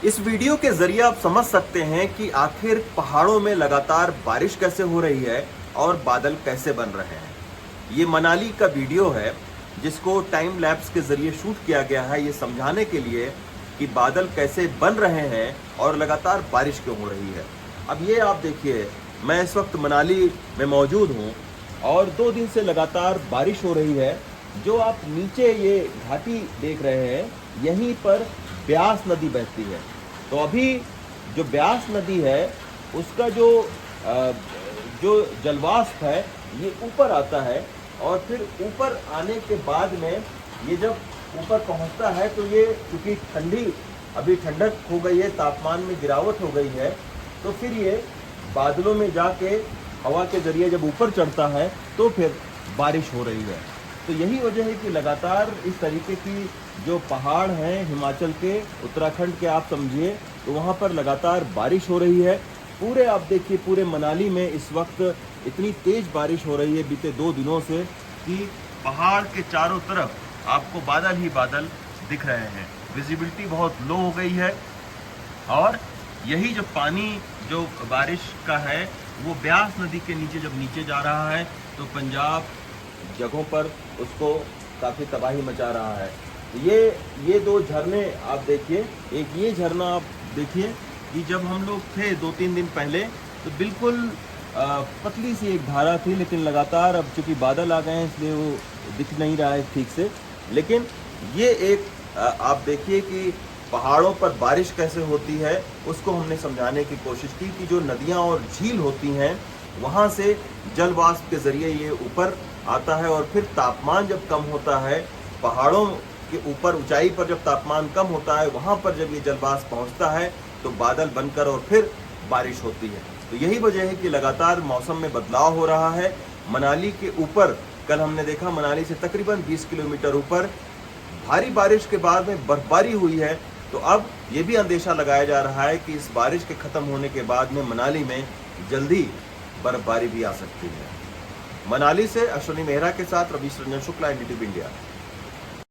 इस वीडियो के जरिए आप समझ सकते हैं कि आखिर पहाड़ों में लगातार बारिश कैसे हो रही है और बादल कैसे बन रहे हैं। ये मनाली का वीडियो है जिसको टाइम लैप्स के जरिए शूट किया गया है, ये समझाने के लिए कि बादल कैसे बन रहे हैं और लगातार बारिश क्यों हो रही है। अब ये आप देखिए, मैं इस वक्त मनाली में मौजूद हूँ और 2 दिन से लगातार बारिश हो रही है। जो आप नीचे ये घाटी देख रहे हैं, यहीं पर ब्यास नदी बहती है। तो अभी जो ब्यास नदी है उसका अ, जो जलवाष्प है ये ऊपर आता है और फिर ऊपर आने के बाद में ये जब ऊपर पहुंचता है तो ये क्योंकि अभी ठंडक हो गई है, तापमान में गिरावट हो गई है, तो फिर ये बादलों में जाके हवा के जरिए जब ऊपर चढ़ता है तो फिर बारिश हो रही है। तो यही वजह है कि लगातार इस तरीके की जो पहाड़ हैं हिमाचल के, उत्तराखंड के आप समझिए, तो वहाँ पर लगातार बारिश हो रही है। पूरे आप देखिए, पूरे मनाली में इस वक्त इतनी तेज बारिश हो रही है बीते 2 दिनों से कि पहाड़ के चारों तरफ आपको बादल ही बादल दिख रहे हैं। विजिबिलिटी बहुत लो हो गई है और यही जो पानी जो बारिश का है वो ब्यास नदी के नीचे जब नीचे जा रहा है तो पंजाब जगहों पर उसको काफ़ी तबाही मचा रहा है। ये 2 झरने आप देखिए, एक ये झरना आप देखिए कि जब हम लोग थे 2-3 दिन पहले तो बिल्कुल पतली सी एक धारा थी, लेकिन लगातार अब चूंकि बादल आ गए हैं इसलिए वो दिख नहीं रहा है ठीक से। लेकिन ये एक आप देखिए कि पहाड़ों पर बारिश कैसे होती है उसको हमने समझाने की कोशिश की कि जो नदियाँ और झील होती हैं वहाँ से जल वाष्प के ज़रिए ये ऊपर आता है और फिर तापमान जब कम होता है, पहाड़ों के ऊपर ऊंचाई पर जब तापमान कम होता है वहाँ पर जब ये जल वाष्प पहुँचता है तो बादल बनकर और फिर बारिश होती है। तो यही वजह है कि लगातार मौसम में बदलाव हो रहा है। मनाली के ऊपर कल हमने देखा, मनाली से तकरीबन 20 किलोमीटर ऊपर भारी बारिश के बाद में बर्फबारी हुई है। तो अब ये भी अंदेशा लगाया जा रहा है कि इस बारिश के ख़त्म होने के बाद में मनाली में जल्दी बर्फबारी भी आ सकती है। मनाली से अश्विनी मेहरा के साथ रवीश रंजन शुक्ला, NDTV इंडिया।